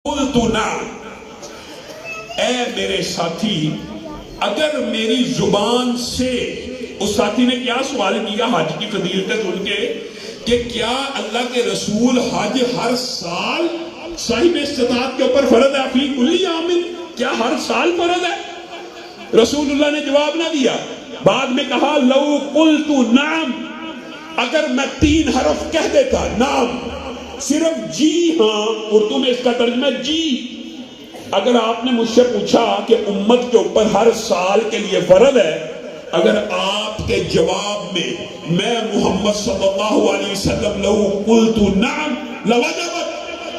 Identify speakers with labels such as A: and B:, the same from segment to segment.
A: قلت نعم، اے میرے ساتھی اگر میری زبان سے، اس ساتھی نے کیا سوال کیا حج کی فضیلتیں سن کے کہ کیا اللہ کے رسول حج ہر سال صاحب استطاعت کے اوپر فرض ہے؟ فی کل عام، کیا ہر سال فرض ہے؟ رسول اللہ نے جواب نہ دیا، بعد میں کہا لو قلت نعم، اگر میں 3 حرف کہہ دیتا، نعم صرف جی ہاں، اردو میں اس کا ترجمہ جی۔ اگر آپ نے مجھ سے پوچھا کہ امت کے اوپر ہر سال کے لیے فرض ہے، اگر آپ کے جواب میں محمد صلی اللہ علیہ وسلم لو قلت نعم لوجبت،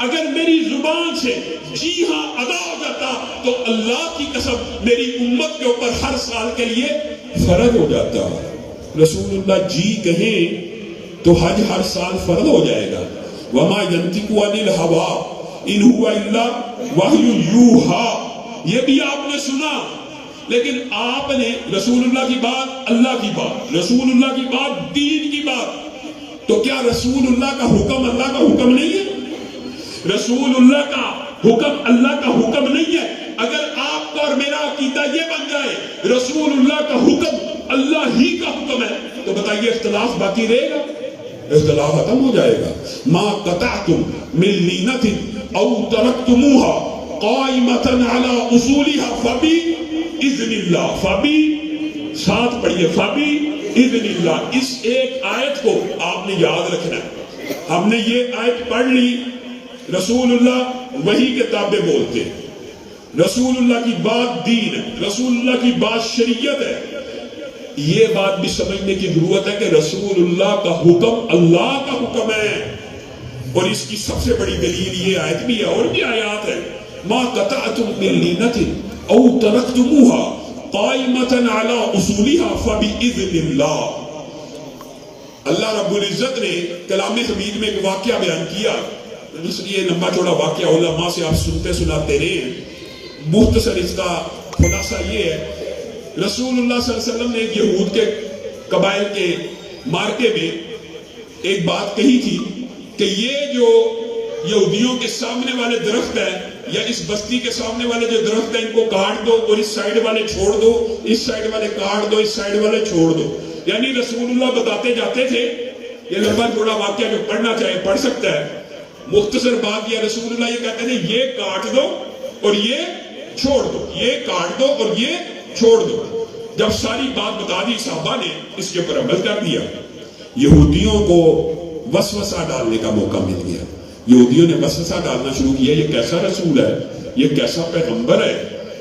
A: اگر میری زبان سے جی ہاں ادا ہو جاتا تو اللہ کی قسم میری امت کے اوپر ہر سال کے لیے فرض ہو جاتا۔ رسول اللہ جی کہیں تو حج ہر سال فرض ہو جائے گا۔ وما ينطق عن الهوى ان هو الا وحی یوحی، یہ بھی آپ نے سنا، لیکن آپ نے رسول اللہ کی بات اللہ کی بات، رسول اللہ کی بات دین کی بات، تو کیا رسول اللہ کا حکم اللہ کا حکم نہیں ہے؟ رسول اللہ کا حکم اللہ کا حکم نہیں ہے؟ اگر آپ کا اور میرا عقیدہ یہ بن جائے رسول اللہ کا حکم اللہ ہی کا حکم ہے، تو بتائیے اختلاف باقی رہے گا؟ اختلاف ختم ہو جائے گا۔ ما قطعتم من لینۃ او ترکتموها قائمۃ علی اصولها فباذن اللہ، فبی ساتھ پڑھیے، فباذن اللہ۔ اس ایک آیت کو آپ نے یاد رکھنا ہے۔ ہم نے یہ آیت پڑھ لی، رسول اللہ وحی کے تابع بولتے، رسول اللہ کی بات دین ہے، رسول اللہ کی بات شریعت ہے۔ یہ بات بھی سمجھنے کی ضرورت ہے کہ رسول اللہ کا حکم اللہ کا حکم ہے، اور اس کی سب سے بڑی دلیل یہ آیت بھی ہے، اور بھی آیات ہے۔ ما قطعتم من لینۃ او ترکتموها قائمۃ علی اصولها فباذن اللہ۔ اللہ رب العزت نے کلام حمید میں ایک واقعہ بیان کیا، یہ لمبا چوڑا واقعہ علماء سے آپ سنتے سناتے رہے، مختصر اس کا خلاصہ یہ ہے۔ رسول اللہ صلی اللہ علیہ وسلم نے یہود کے قبائل کے مارکے میں ایک بات کہی تھی کہ یہ جو یہودیوں کے سامنے والے درخت ہیں، یا اس بستی کے سامنے والے جو درخت ہیں، ان کو کاٹ دو اور اس سائیڈ والے چھوڑ دو، اس سائیڈ والے کاٹ دو، اس سائیڈ والے چھوڑ دو۔ یعنی رسول اللہ بتاتے جاتے تھے، یہ لمبا چوڑا واقعہ جو پڑھنا چاہے پڑھ سکتا ہے، مختصر بات یہ رسول اللہ یہ کہتے تھے یہ کاٹ دو اور یہ چھوڑ دو، یہ کاٹ دو اور یہ چھوڑ دو۔ جب ساری بات بتا دی صحابہ نے اس کے اوپر عمل کر دیا، یہودیوں کو وسوسہ ڈالنے کا موقع مل گیا۔ یہودیوں نے وسوسہ ڈالنا شروع کیا، یہ کیسا رسول ہے، یہ کیسا پیغمبر ہے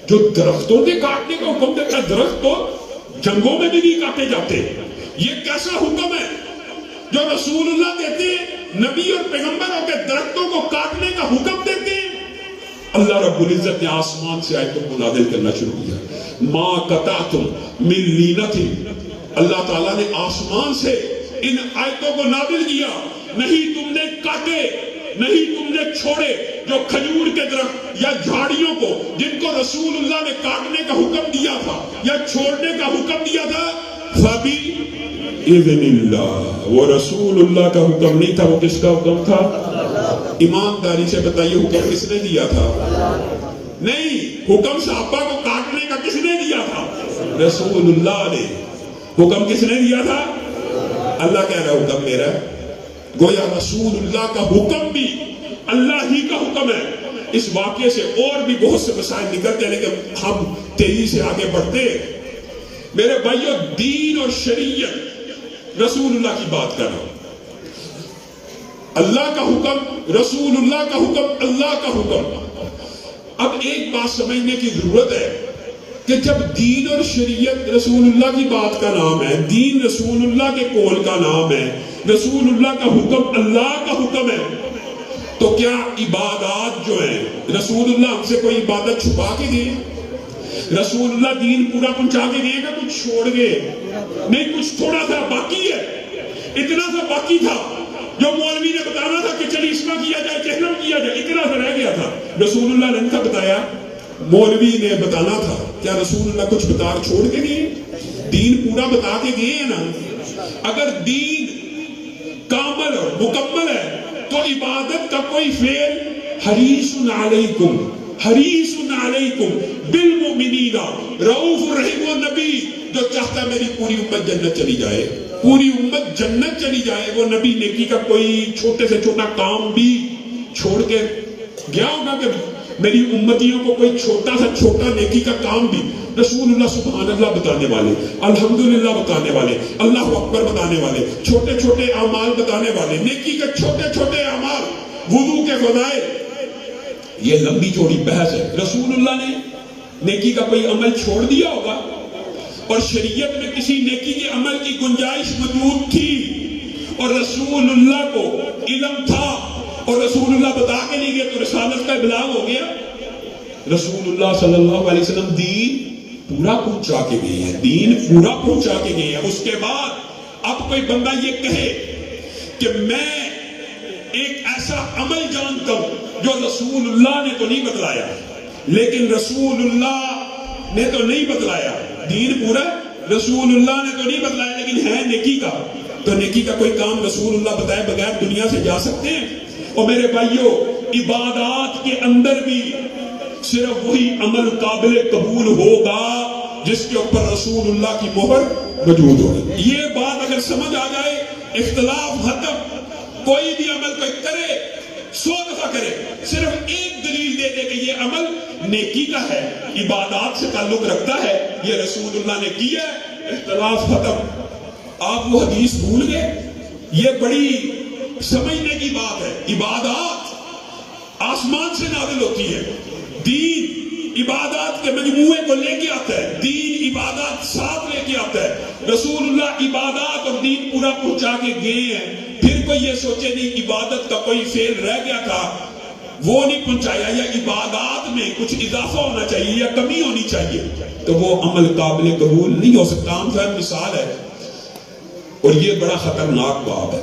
A: جو درختوں کے کاٹنے کا حکم دیتا ہے؟ درخت تو جنگوں میں بھی نہیں کاٹے جاتے، یہ کیسا حکم ہے جو رسول اللہ دیتے ہیں، نبی اور پیغمبر ہو کے درختوں کو کاٹنے کا حکم دیتے ہیں؟ اللہ رب العزت نے آسمان سے آیتوں کو نازل کرنا شروع کیا۔ ما قطعتم من لینۃ، اللہ تعالیٰ نے آسمان سے ان آیتوں کو نازل کیا، نہیں تم نے کاٹے، نہیں تم نے چھوڑے، جو کھجور کے درخت یا جھاڑیوں کو جن کو رسول اللہ نے کاٹنے کا حکم دیا تھا یا چھوڑنے کا حکم دیا تھا، فباذن اللہ، وہ رسول اللہ کا حکم نہیں تھا، وہ کس کا حکم تھا؟ ایمانداری سے بتائیے حکم کس نے دیا تھا؟ نہیں، حکم صحابہ کو کاٹنے کا کس نے دیا تھا؟ رسول اللہ نے۔ حکم کس نے دیا تھا؟ اللہ کہہ رہا حکم میرا ہے۔ گویا رسول اللہ کا حکم بھی اللہ ہی کا حکم ہے۔ اس واقعے سے اور بھی بہت سے مسائل نکلتے ہیں، لیکن ہم تیزی سے آگے بڑھتے ہیں۔ میرے بھائیو، دین اور شریعت، رسول اللہ کی بات کر رہا ہوں، اللہ کا حکم، رسول اللہ کا حکم، اللہ کا حکم۔ اب ایک بات سمجھنے کی ضرورت ہے کہ جب دین اور شریعت رسول اللہ کی بات کا نام ہے، دین رسول اللہ کے قول کا نام ہے، رسول اللہ کا حکم اللہ کا حکم ہے، تو کیا عبادات جو ہیں رسول اللہ ہم سے کوئی عبادت چھپا کے دے؟ رسول اللہ دین پورا پہنچا کے دے گا؟ کچھ چھوڑ گئے؟ نہیں، کچھ تھوڑا سا باقی ہے، اتنا سا باقی تھا جو مولوی نے بتانا تھا کہ چلی اسما کیا جائے، جہنم کیا جائے، اتنا سا رہ گیا تھا۔ رسول اللہ نے تھا بتایا، مولوی نے بتانا تھا، کیا رسول اللہ کچھ بتا چھوڑ کے گئے؟ دین پورا بتا کے گئے ہیں نا۔ اگر دین کامل اور مکمل ہے تو عبادت کا کوئی فعل حریص علیکم بالمؤمنین رؤوف الرحیم. وہ نبی جو چاہتا ہے میری پوری امت جنت چلی جائے، پوری امت جنت چلی جائے، وہ نبی نیکی کا کوئی چھوٹے سے چھوٹا کام بھی چھوڑ کے گیا ہوگا کہ میری امتیوں کو کوئی چھوٹا سا چھوٹا نیکی کا کام بھی؟ رسول اللہ سبحان اللہ بتانے والے، الحمدللہ بتانے والے، اللہ اکبر بتانے والے، چھوٹے چھوٹے اعمال بتانے والے، نیکی کے چھوٹے چھوٹے اعمال، وضو کے فضائل. یہ لمبی چوڑی بحث ہے. رسول اللہ نے نیکی کا کوئی عمل چھوڑ دیا ہوگا؟ اور شریعت میں کسی نیکی کے عمل کی گنجائش موجود تھی اور رسول اللہ کو علم تھا اور رسول اللہ بتا کے نہیں گئے تو رسالت کا ابلاغ ہو گیا. رسول اللہ صلی اللہ علیہ وسلم دین پورا پہنچا کے گئے ہیں، دین پورا پہنچا کے گئے ہیں. اس کے بعد اب کوئی بندہ یہ کہے کہ میں ایک ایسا عمل جانتا ہوں جو رسول اللہ نے تو نہیں بتلایا، لیکن رسول اللہ نے تو نہیں بتلایا، دین پورا رسول اللہ نے تو نہیں بتلایا لیکن ہے نیکی کا، تو نیکی کا کوئی کام رسول اللہ بتائے بغیر دنیا سے جا سکتے ہیں؟ اور میرے بھائیوں، عبادات کے اندر بھی صرف وہی عمل قابل قبول ہوگا جس کے اوپر رسول اللہ کی مہر موجود ہوگی. یہ بات اگر سمجھ آ جائے، اختلاف ختم. کوئی بھی عمل کوئی کرے، 100 دفعہ کرے، صرف ایک دلیل دے دے کہ یہ عمل نیکی کا ہے، عبادات سے تعلق رکھتا ہے، یہ رسول اللہ نے کیا ہے، اختلاف ختم. آپ وہ حدیث بھول گئے؟ یہ بڑی سمجھنے کی بات ہے. عبادات آسمان سے نازل ہوتی ہے، دین عبادات کے مجموعے کو لے کے آتا ہے، دین عبادات ساتھ لے کے آتا ہے. رسول اللہ عبادات اور دین پورا پہنچا کے گئے ہیں. پھر کوئی یہ سوچے نہیں عبادت کا کوئی فعل رہ گیا تھا وہ نہیں پہنچایا، یا عبادات میں کچھ اضافہ ہونا چاہیے یا کمی ہونی چاہیے، تو وہ عمل قابل قبول نہیں ہو سکتا. عام فہم مثال ہے اور یہ بڑا خطرناک باب ہے.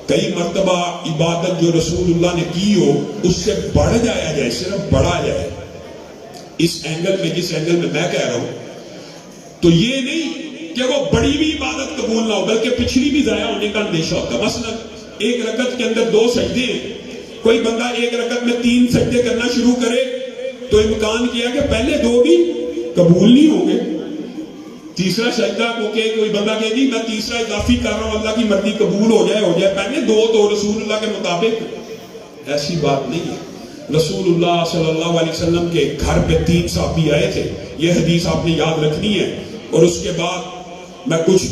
A: کئی مرتبہ عبادت جو رسول اللہ نے کی ہو اس سے بڑھ جایا جائے، صرف بڑھا جائے. اس اینگل میں جس اینگل میں کہہ رہا ہوں تو یہ نہیں کہ وہ بڑی بھی عبادت قبول نہ ہو بلکہ پچھلی بھی ضائع ہونے کا اندیشہ ہوتا. مثلا ایک رکعت کے اندر 2 سجدے ہیں، کوئی بندہ ایک رکعت میں 3 سجدے کرنا شروع کرے تو امکان کیا کہ پہلے 2 بھی قبول نہیں ہوں گے. تیسرا سجدہ کو کہ کوئی بندہ کہے جی میں تیسرا اضافی کر رہا ہوں، اللہ کی مرضی قبول ہو جائے، پہلے 2 تو رسول اللہ کے مطابق. ایسی بات نہیں ہے. رسول اللہ صلی اللہ علیہ وسلم کے گھر پہ 3 صحابی آئے تھے. یہ حدیث آپ نے یاد رکھنی ہے. اور اس کے بعد میں کچھ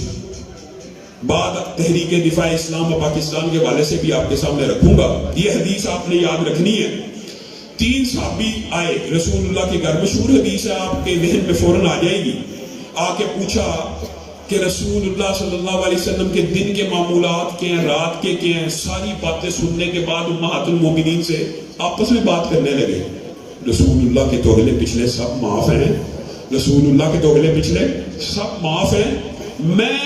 A: بعد تحریک دفاع اسلام و پاکستان کے حوالے سے بھی آپ کے سامنے رکھوں گا. یہ حدیث آپ نے یاد رکھنی ہے. 3 صحابی آئے رسول اللہ کے گھر. مشہور حدیث ہے، آپ کے ذہن میں فوراً آ جائے گی. آ کے پوچھا کہ رسول اللہ صلی اللہ علیہ وسلم کے دن کے معمولات کے ہیں، رات کے ہیں. ساری باتیں سننے کے بعد امہات المومنین سے آپس میں بات کرنے لگے. رسول اللہ کے تو اگلے پچھلے سب معاف ہیں، رسول اللہ کے تو اگلے پچھلے سب معاف ہیں. میں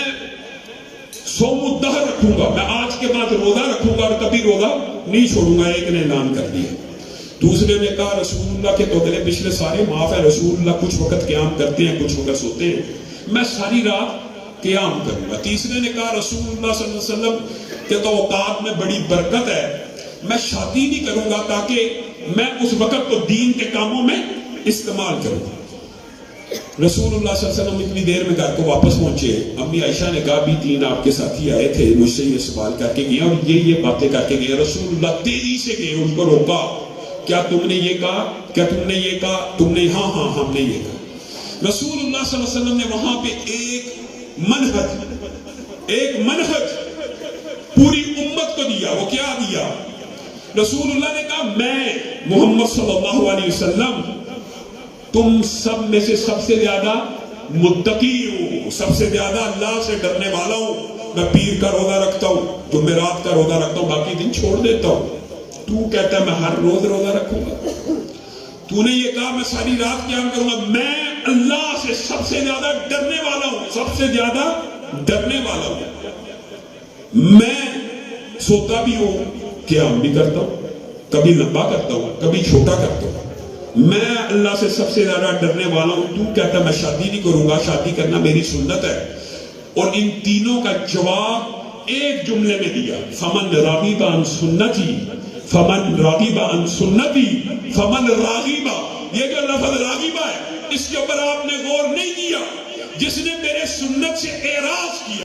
A: صوم الدہر رکھوں گا، میں آج کے بعد روزہ رکھوں گا اور کبھی روزہ نہیں چھوڑوں گا. ایک نے اعلان کر دیا. دوسرے نے کہا رسول اللہ کے تو اگلے پچھلے سارے معاف ہیں، رسول اللہ کچھ وقت قیام کرتے ہیں کچھ وقت سوتے ہیں، میں ساری رات قیام کروں گا. تیسرے نے کہا رسول اللہ صلی اللہ علیہ وسلم کے تو اوقات میں بڑی برکت ہے، میں شادی نہیں کروں گا تاکہ میں اس وقت کو دین کے کاموں میں استعمال کروں. رسول اللہ صلی اللہ علیہ وسلم اتنی دیر میں گھر کو واپس پہنچے. امی عائشہ نے کہا بھی 3 آپ کے ساتھی آئے تھے، مجھ سے یہ سوال کر کے گئے اور یہ باتیں کر کے گئے. رسول اللہ تیزی سے گئے، ان کو روکا. کیا تم نے یہ کہا؟ کیا تم نے یہ کہا؟ تم نے ہاں ہم نے یہ کہا. رسول اللہ صلی اللہ علیہ وسلم نے وہاں پہ ایک منہج پوری امت کو دیا. وہ کیا دیا؟ رسول اللہ نے کہا میں محمد صلی اللہ علیہ وسلم تم سب میں سے سب سے زیادہ متقی ہوں، سب سے زیادہ اللہ سے ڈرنے والا ہوں. میں پیر کا روزہ رکھتا ہوں، جمعرات کا روزہ رکھتا ہوں، باقی دن چھوڑ دیتا ہوں. تو کہتا ہے میں ہر روز روزہ رکھوں گا. تو نے یہ کہا میں ساری رات قیام کروں گا. میں اللہ سے سب سے زیادہ ڈرنے والا ہوں، سب سے زیادہ ڈرنے والا ہوں. میں سوتا بھی ہوں، قیام بھی کرتا ہوں، کبھی لمبا کرتا ہوں کبھی چھوٹا کرتا ہوں. میں اللہ سے سب سے زیادہ ڈرنے والا ہوں. تو کہتا ہے میں شادی نہیں کروں گا، شادی کرنا میری سنت ہے. اور ان تینوں کا جواب ایک جملے میں دیا، فمن رغب عن سنتی فمن راغبہ عن سنتی فمن راغبہ، یہ جو لفظ راغبہ ہے اس کے اوپر آپ نے غور نہیں کیا. جس نے میرے سنت سے اعراض کیا